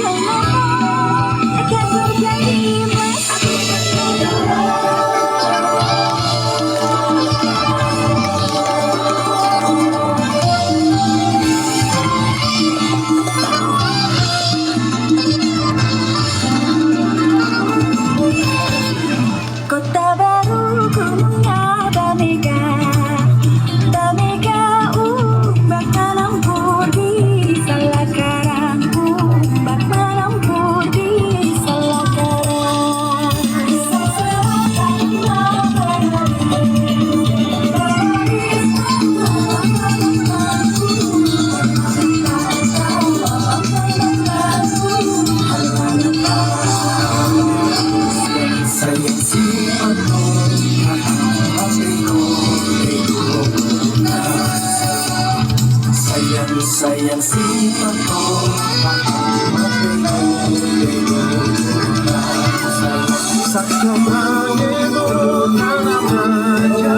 akan terjadi mas. Kota baru gunungnya Bamega, Bamega bak menampur di Salakarang, bak menampur di Salakarang. Sayang si Pato, sayang si Pato, sakto mangemo kana manja,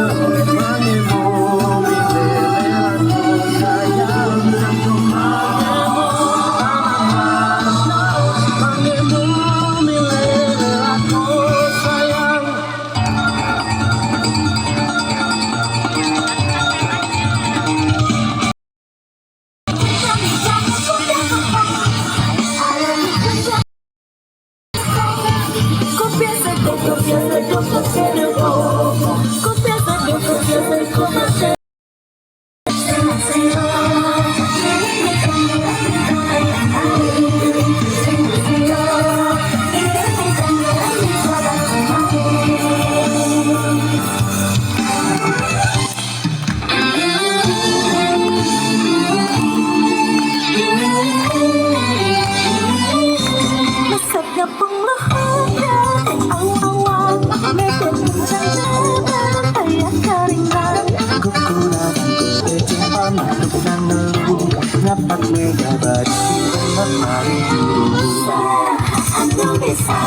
mangemo milele sayang, sakto mangemo kana manja, mangemo milele sayang. Masaknya penglahnya awang-awang, medan bencana ayah karingan. Kukuran kejempan dengan nebu, ngapak megabadi tempat hari dulu. Anu bisa